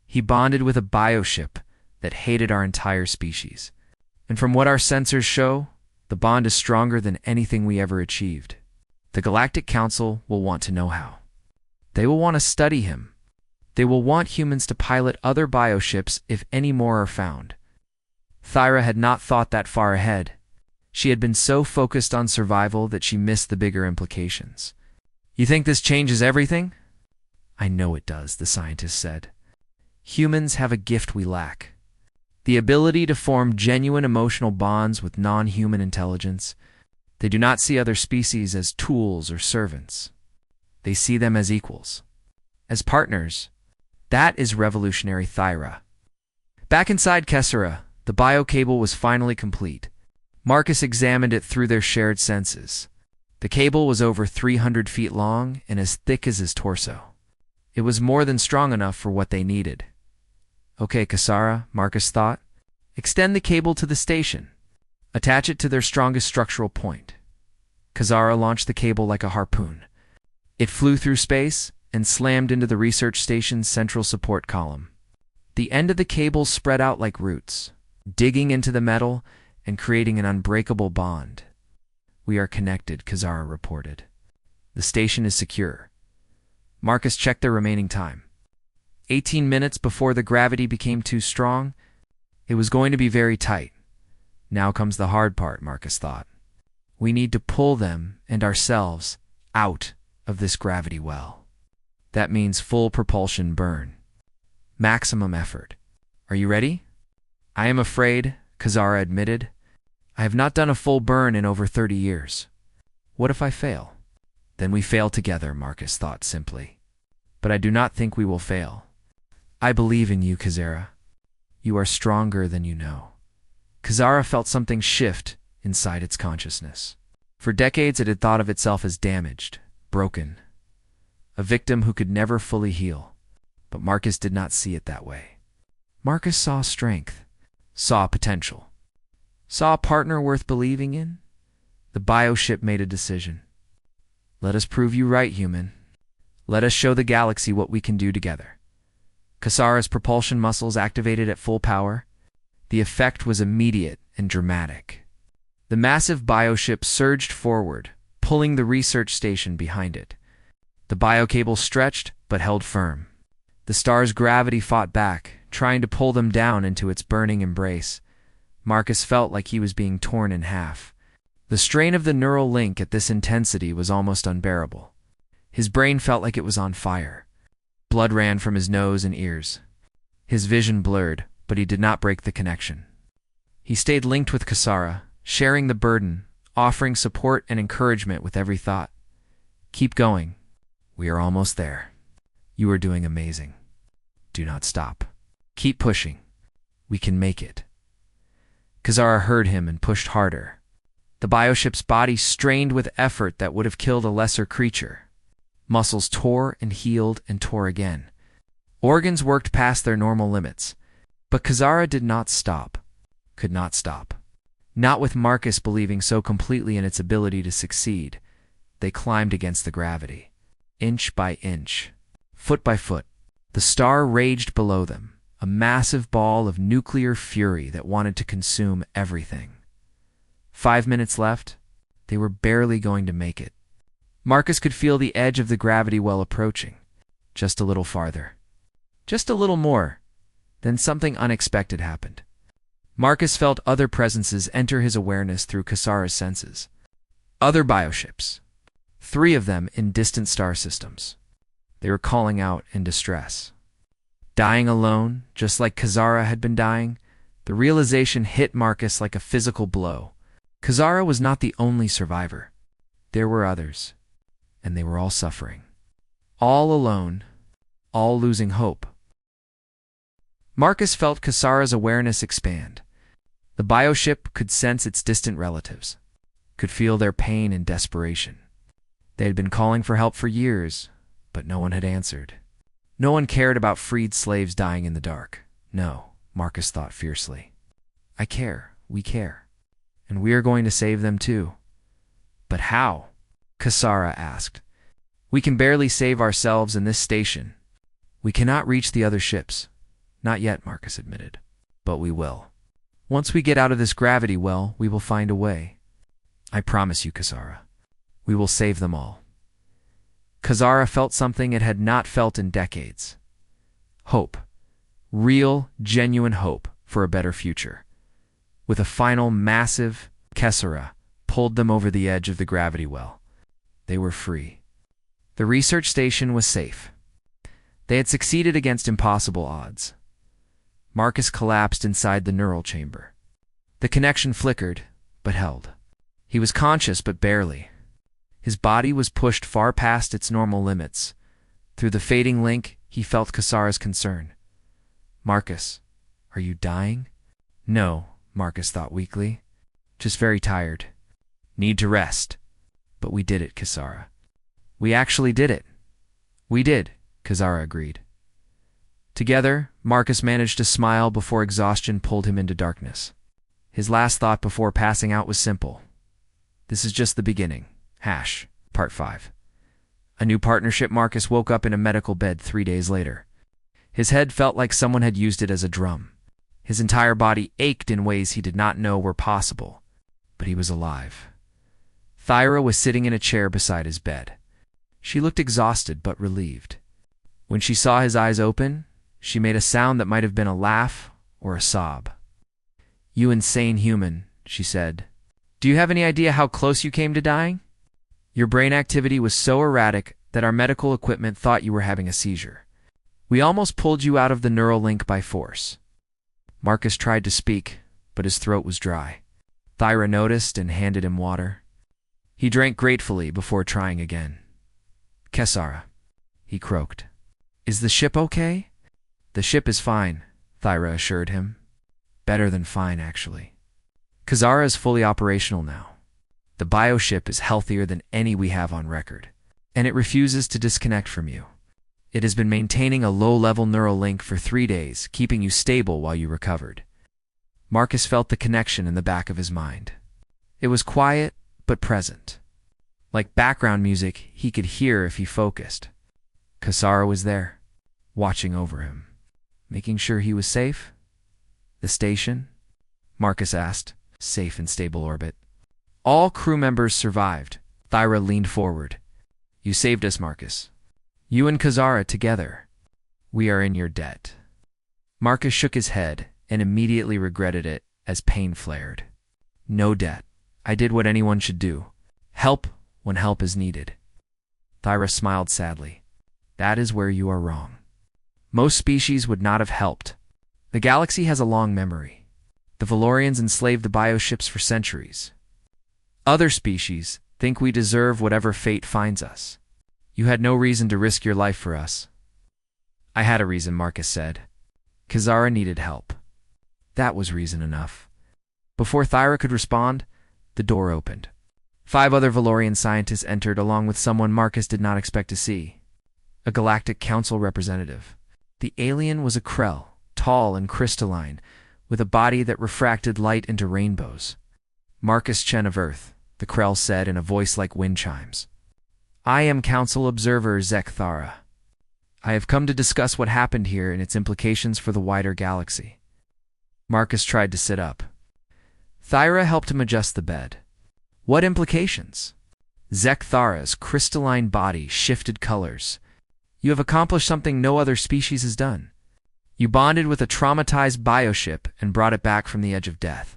He bonded with a bioship that hated our entire species. And from what our sensors show, the bond is stronger than anything we ever achieved. The Galactic Council will want to know how. They will want to study him. They will want humans to pilot other bioships if any more are found. Thyra had not thought that far ahead. She had been so focused on survival that she missed the bigger implications. "You think this changes everything?" "I know it does," the scientist said. "Humans have a gift we lack. The ability to form genuine emotional bonds with non-human intelligence. They do not see other species as tools or servants. They see them as equals, as partners. That is revolutionary Thyra." Back inside Kessera, the bio-cable was finally complete. Marcus examined it through their shared senses. The cable was over 300 feet long and as thick as his torso. It was more than strong enough for what they needed. "Okay, Kessera," Marcus thought. "Extend the cable to the station. Attach it to their strongest structural point." Kessera launched the cable like a harpoon. It flew through space and slammed into the research station's central support column. The end of the cable spread out like roots, digging into the metal and creating an unbreakable bond. "We are connected," Kessera reported. "The station is secure." Marcus checked their remaining time. 18 minutes before the gravity became too strong. It was going to be very tight. Now comes the hard part, Marcus thought. We need to pull them and ourselves out of this gravity well. That means full propulsion burn. Maximum effort. "Are you ready?" "I am afraid," Kessera admitted. "I have not done a full burn in over 30 years. What if I fail?" "Then we fail together," Marcus thought simply. "But I do not think we will fail. I believe in you, Kessera. You are stronger than you know." Kessera felt something shift inside its consciousness. For decades it had thought of itself as damaged, broken, a victim who could never fully heal. But Marcus did not see it that way. Marcus saw strength, saw potential, saw a partner worth believing in. The bioship made a decision. "Let us prove you right, human. Let us show the galaxy what we can do together." Kessera's propulsion muscles activated at full power. The effect was immediate and dramatic. The massive bioship surged forward, pulling the research station behind it. The biocable stretched but held firm. The star's gravity fought back, trying to pull them down into its burning embrace. Marcus felt like he was being torn in half. The strain of the neural link at this intensity was almost unbearable. His brain felt like it was on fire. Blood ran from his nose and ears. His vision blurred, but he did not break the connection. He stayed linked with Kessera, sharing the burden, offering support and encouragement with every thought. "Keep going. We are almost there. You are doing amazing. Do not stop. Keep pushing. We can make it." Kessera heard him and pushed harder. The bioship's body strained with effort that would have killed a lesser creature. Muscles tore and healed and tore again. Organs worked past their normal limits. But Kessera did not stop. Could not stop. Not with Marcus believing so completely in its ability to succeed. They climbed against the gravity. Inch by inch. Foot by foot. The star raged below them, a massive ball of nuclear fury that wanted to consume everything. 5 minutes left. They were barely going to make it. Marcus could feel the edge of the gravity well approaching. Just a little farther. Just a little more. Then something unexpected happened. Marcus felt other presences enter his awareness through Kessera's senses. Other bioships. 3 of them in distant star systems. They were calling out in distress. Dying alone, just like Kessera had been dying, the realization hit Marcus like a physical blow. Kessera was not the only survivor. There were others, and they were all suffering. All alone, all losing hope. Marcus felt Kessera's awareness expand. The bioship could sense its distant relatives, could feel their pain and desperation. They had been calling for help for years, but no one had answered. No one cared about freed slaves dying in the dark. No, Marcus thought fiercely. I care, we care, and we are going to save them too. But how? Kessera asked. We can barely save ourselves in this station. We cannot reach the other ships. Not yet, Marcus admitted. But we will. Once we get out of this gravity well, we will find a way. I promise you, Kessera. We will save them all. Kessera felt something it had not felt in decades. Hope. Real, genuine hope for a better future. With a final massive, Kessera pulled them over the edge of the gravity well. They were free. The research station was safe. They had succeeded against impossible odds. Marcus collapsed inside the neural chamber. The connection flickered, but held. He was conscious, but barely. His body was pushed far past its normal limits. Through the fading link, he felt Kessera's concern. "Marcus, are you dying?" "No," Marcus thought weakly. "Just very tired. Need to rest." "But we did it, Kessera." "We actually did it." "We did," Kessera agreed. Together, Marcus managed to smile before exhaustion pulled him into darkness. His last thought before passing out was simple. This is just the beginning. Part 5. A new partnership. Marcus woke up in a medical bed 3 days later. His head felt like someone had used it as a drum. His entire body ached in ways he did not know were possible. But he was alive. Thyra was sitting in a chair beside his bed. She looked exhausted but relieved. When she saw his eyes open, she made a sound that might have been a laugh or a sob. "You insane human," she said. "Do you have any idea how close you came to dying? Your brain activity was so erratic that our medical equipment thought you were having a seizure. We almost pulled you out of the neural link by force." Marcus tried to speak, but his throat was dry. Thyra noticed and handed him water. He drank gratefully before trying again. "Kessera," he croaked. "Is the ship okay?" "The ship is fine," Thyra assured him. "Better than fine, actually. Kessera is fully operational now. The bioship is healthier than any we have on record, and it refuses to disconnect from you. It has been maintaining a low-level neural link for 3 days, keeping you stable while you recovered." Marcus felt the connection in the back of his mind. It was quiet, but present. Like background music he could hear if he focused. Kessera was there, watching over him. Making sure he was safe? "The station?" Marcus asked. "Safe and stable orbit. All crew members survived." Thyra leaned forward. "You saved us, Marcus. You and Kessera together. We are in your debt." Marcus shook his head and immediately regretted it as pain flared. "No debt. I did what anyone should do. Help when help is needed." Thyra smiled sadly. "That is where you are wrong. Most species would not have helped. The galaxy has a long memory. The Valorians enslaved the bioships for centuries. Other species think we deserve whatever fate finds us. You had no reason to risk your life for us." "I had a reason," Marcus said. "Kessera needed help. That was reason enough." Before Thyra could respond, the door opened. 5 other Valorian scientists entered along with someone Marcus did not expect to see. A Galactic Council representative. The alien was a Krell, tall and crystalline, with a body that refracted light into rainbows. "Marcus Chen of Earth," the Krell said in a voice like wind chimes. "I am Council Observer Zek Thara. I have come to discuss what happened here and its implications for the wider galaxy." Marcus tried to sit up. Thyra helped him adjust the bed. "What implications?" Zek Thara's crystalline body shifted colors. "You have accomplished something no other species has done. You bonded with a traumatized bioship and brought it back from the edge of death.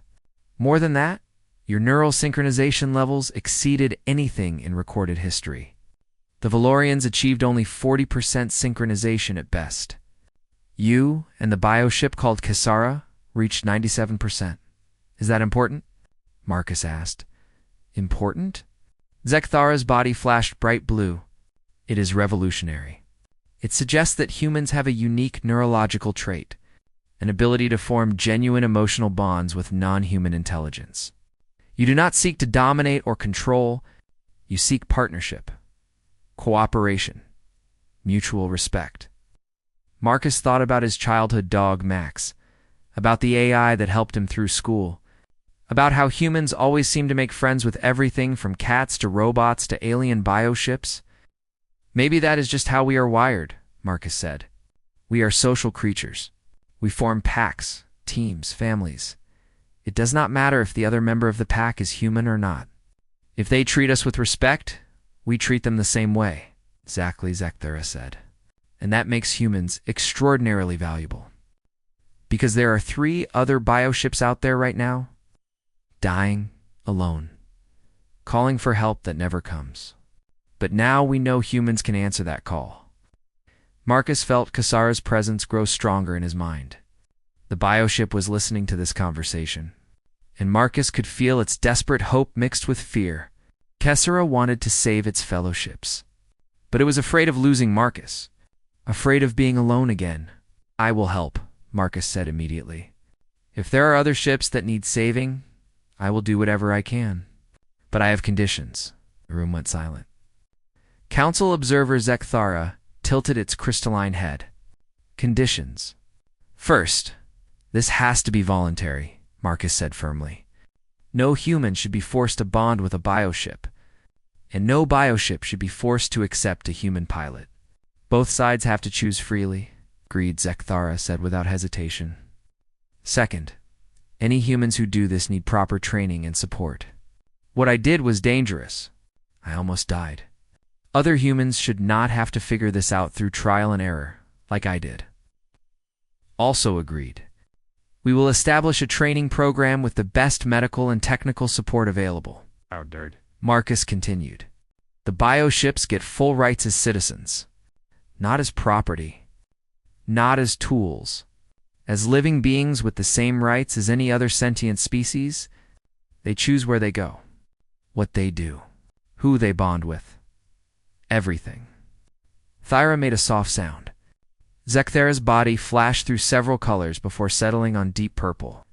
More than that, your neural synchronization levels exceeded anything in recorded history. The Valorians achieved only 40% synchronization at best. You and the bioship called Kessera reached 97%. Is that important?" Marcus asked. "Important?" Zek Thara's body flashed bright blue. "It is revolutionary. It suggests that humans have a unique neurological trait, an ability to form genuine emotional bonds with non-human intelligence. You do not seek to dominate or control, you seek partnership, cooperation, mutual respect." Marcus thought about his childhood dog, Max, about the AI that helped him through school, about how humans always seem to make friends with everything from cats to robots to alien bioships. "Maybe that is just how we are wired," Marcus said. "We are social creatures. We form packs, teams, families. It does not matter if the other member of the pack is human or not. If they treat us with respect, we treat them the same way." "Exactly," Zek Thara said. "And that makes humans extraordinarily valuable. Because there are 3 other bioships out there right now, dying alone, calling for help that never comes. But now we know humans can answer that call. Marcus felt Kasara's presence grow stronger in his mind. The bioship was listening to this conversation, and Marcus could feel its desperate hope mixed with fear. Kasara wanted to save its fellowships, but it was afraid of losing Marcus, afraid of being alone again. I will help, Marcus said immediately. If there are other ships that need saving, I will do whatever I can. But I have conditions. The room went silent. Council observer Zekthara tilted its crystalline head. Conditions. First, this has to be voluntary, Marcus said firmly. No human should be forced to bond with a bioship, and no bioship should be forced to accept a human pilot. Both sides have to choose freely, agreed, Zekthara said without hesitation. Second, any humans who do this need proper training and support. What I did was dangerous. I almost died. Other humans should not have to figure this out through trial and error, like I did. Also agreed. We will establish a training program with the best medical and technical support available. Marcus continued. The bioships get full rights as citizens, not as property, not as tools. As living beings with the same rights as any other sentient species, they choose where they go, what they do, who they bond with. Everything. Thyra made a soft sound. Zekthara's body flashed through several colors before settling on deep purple.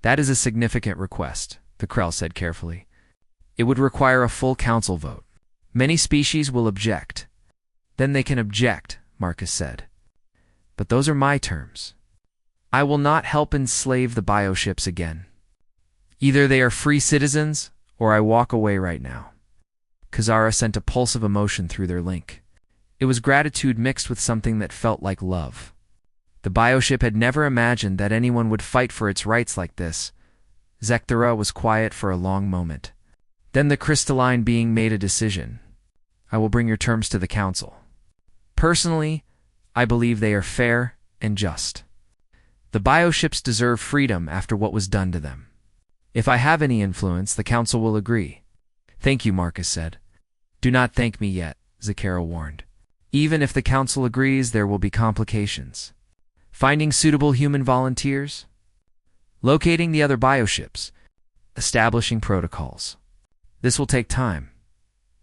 That is a significant request, the Krell said carefully. It would require a full council vote. Many species will object. Then they can object, Marcus said. But those are my terms. I will not help enslave the bioships again. Either they are free citizens, or I walk away right now. Kasara sent a pulse of emotion through their link. It was gratitude mixed with something that felt like love. The bioship had never imagined that anyone would fight for its rights like this. Zekthara was quiet for a long moment. Then the crystalline being made a decision. I will bring your terms to the council. Personally, I believe they are fair and just. The bioships deserve freedom after what was done to them. If I have any influence, the council will agree. Thank you, Marcus said. Do not thank me yet, Zakara warned. Even if the council agrees, there will be complications. Finding suitable human volunteers, locating the other bioships, establishing protocols. This will take time.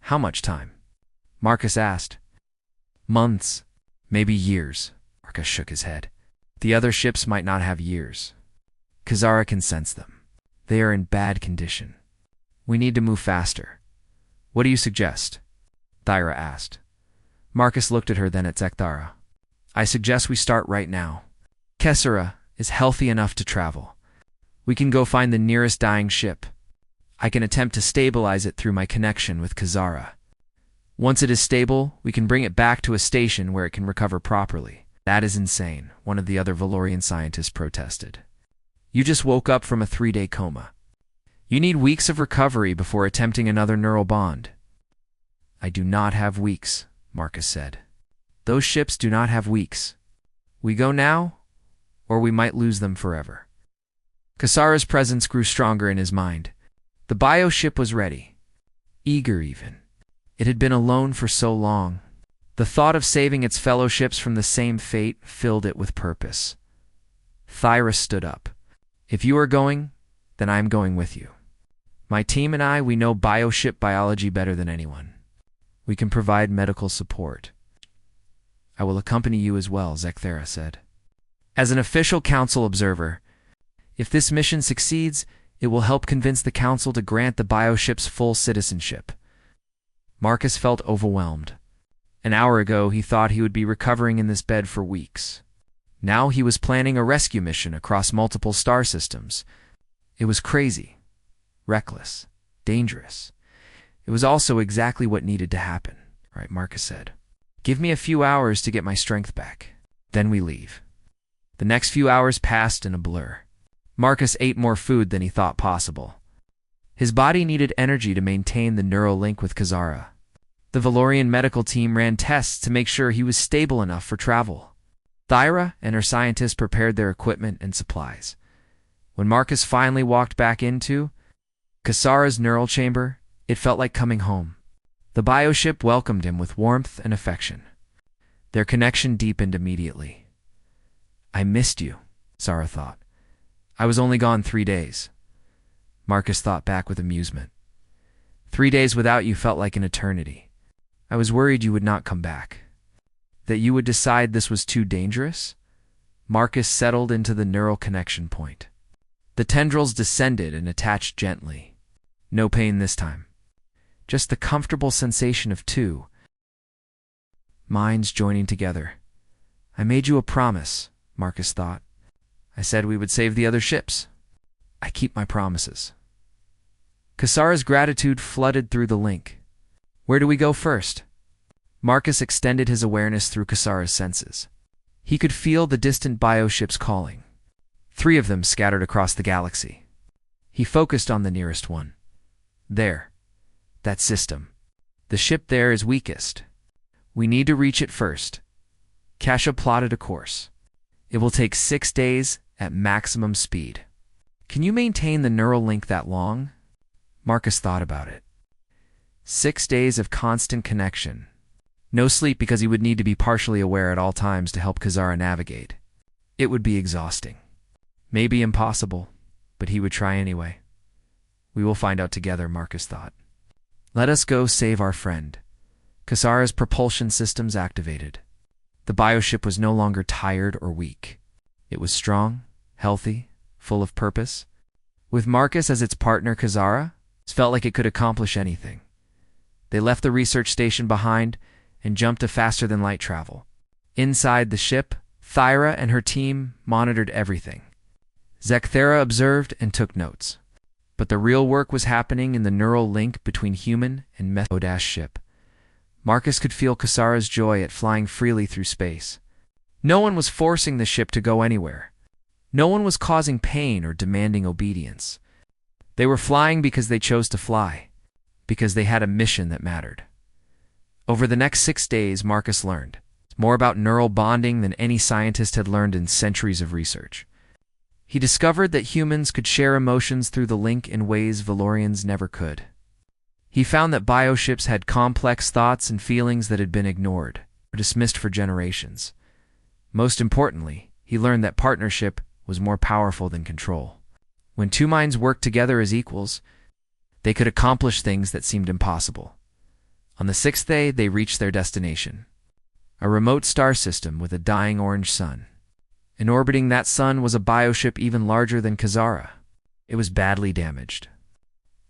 How much time? Marcus asked. Months, maybe years. Marcus shook his head. The other ships might not have years. Kasara can sense them. They are in bad condition. We need to move faster. What do you suggest? Thyra asked. Marcus looked at her, then at Zekthara. I suggest we start right now. Kasara is healthy enough to travel. We can go find the nearest dying ship. I can attempt to stabilize it through my connection with Kasara. Once it is stable, we can bring it back to a station where it can recover properly. That is insane, one of the other Valorian scientists protested. You just woke up from a 3-day coma. You need weeks of recovery before attempting another neural bond. I do not have weeks, Marcus said. Those ships do not have weeks. We go now, or we might lose them forever. Kasara's presence grew stronger in his mind. The bioship was ready. Eager even. It had been alone for so long. The thought of saving its fellowships from the same fate filled it with purpose. Thyra stood up. If you are going, then I am going with you. My team and I, we know bioship biology better than anyone. We can provide medical support. I will accompany you as well, Zekthara said. As an official council observer, if this mission succeeds, it will help convince the council to grant the bioships full citizenship. Marcus felt overwhelmed. An hour ago, he thought he would be recovering in this bed for weeks. Now he was planning a rescue mission across multiple star systems. It was crazy, reckless, dangerous. It was also exactly what needed to happen, right? Marcus said. Give me a few hours to get my strength back. Then we leave. The next few hours passed in a blur. Marcus ate more food than he thought possible. His body needed energy to maintain the neural link with Kasara. The Valorian medical team ran tests to make sure he was stable enough for travel. Thyra and her scientists prepared their equipment and supplies. When Marcus finally walked back into Kasara's neural chamber, it felt like coming home. The bioship welcomed him with warmth and affection. Their connection deepened immediately. I missed you, Sarah thought. I was only gone 3 days. Marcus thought back with amusement. 3 days without you felt like an eternity. I was worried you would not come back. That you would decide this was too dangerous? Marcus settled into the neural connection point. The tendrils descended and attached gently. No pain this time. Just the comfortable sensation of two minds joining together. I made you a promise, Marcus thought. I said we would save the other ships. I keep my promises. Kasara's gratitude flooded through the link. Where do we go first? Marcus extended his awareness through Kasara's senses. He could feel the distant bioships calling. 3 of them scattered across the galaxy. He focused on the nearest one. There. That system. The ship there is weakest. We need to reach it first. Kasha plotted a course. It will take 6 days at maximum speed. Can you maintain the neural link that long? Marcus thought about it. 6 days of constant connection. No sleep because he would need to be partially aware at all times to help Kasara navigate. It would be exhausting. Maybe impossible, but he would try anyway. We will find out together, Marcus thought. Let us go save our friend. Kasara's propulsion systems activated. The bioship was no longer tired or weak. It was strong, healthy, full of purpose. With Marcus as its partner, Kasara felt like it could accomplish anything. They left the research station behind and jumped to faster-than-light travel. Inside the ship, Thyra and her team monitored everything. Zekthera observed and took notes. But the real work was happening in the neural link between human and ship. Marcus could feel Kasara's joy at flying freely through space. No one was forcing the ship to go anywhere. No one was causing pain or demanding obedience. They were flying because they chose to fly, because they had a mission that mattered. Over the next 6 days, Marcus learned more about neural bonding than any scientist had learned in centuries of research. He discovered that humans could share emotions through the link in ways Valorians never could. He found that bioships had complex thoughts and feelings that had been ignored or dismissed for generations. Most importantly, he learned that partnership was more powerful than control. When 2 minds worked together as equals, they could accomplish things that seemed impossible. On the 6th day, they reached their destination, a remote star system with a dying orange sun. And orbiting that sun was a bioship even larger than Kasara. It was badly damaged.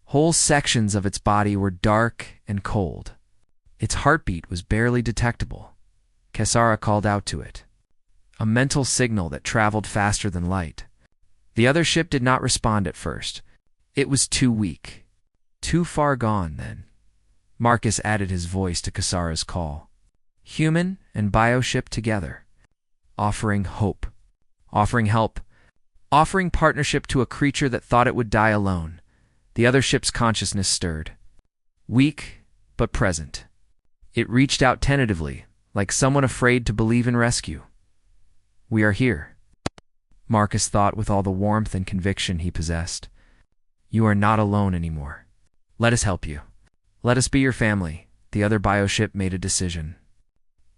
Whole sections of its body were dark and cold. Its heartbeat was barely detectable. Kasara called out to it, a mental signal that traveled faster than light. The other ship did not respond at first. It was too weak. Too far gone, then. Marcus added his voice to Kasara's call. Human and bioship together. Offering hope. Offering help. Offering partnership to a creature that thought it would die alone. The other ship's consciousness stirred. Weak, but present. It reached out tentatively, like someone afraid to believe in rescue. We are here, Marcus thought with all the warmth and conviction he possessed. You are not alone anymore. Let us help you. Let us be your family. The other bioship made a decision.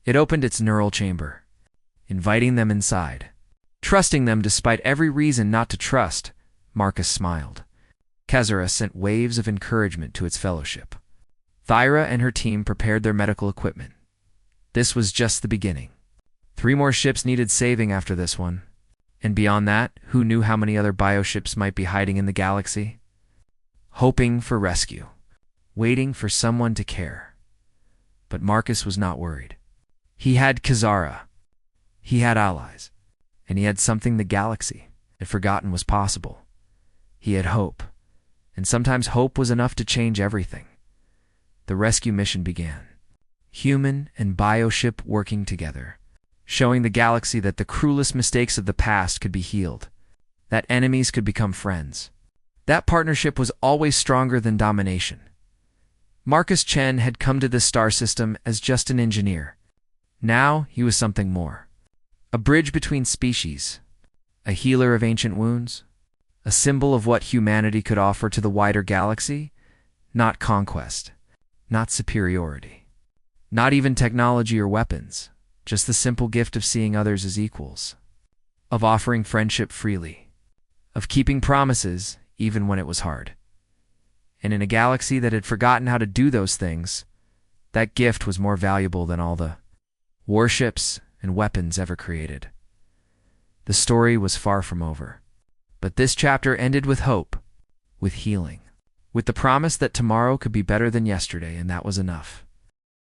It opened its neural chamber, inviting them inside. Trusting them despite every reason not to trust, Marcus smiled. Kasara sent waves of encouragement to its fellowship. Thyra and her team prepared their medical equipment. This was just the beginning. 3 more ships needed saving after this one. And beyond that, who knew how many other bioships might be hiding in the galaxy? Hoping for rescue. Waiting for someone to care. But Marcus was not worried. He had Kasara. He had allies. And he had something the galaxy had forgotten was possible. He had hope. And sometimes hope was enough to change everything. The rescue mission began. Human and bioship working together, showing the galaxy that the cruelest mistakes of the past could be healed, that enemies could become friends. That partnership was always stronger than domination. Marcus Chen had come to this star system as just an engineer. Now he was something more. A bridge between species, a healer of ancient wounds, a symbol of what humanity could offer to the wider galaxy, not conquest, not superiority, not even technology or weapons, just the simple gift of seeing others as equals, of offering friendship freely, of keeping promises even when it was hard. And in a galaxy that had forgotten how to do those things, that gift was more valuable than all the warships and weapons ever created. The story was far from over. But this chapter ended with hope, with healing, with the promise that tomorrow could be better than yesterday, and that was enough.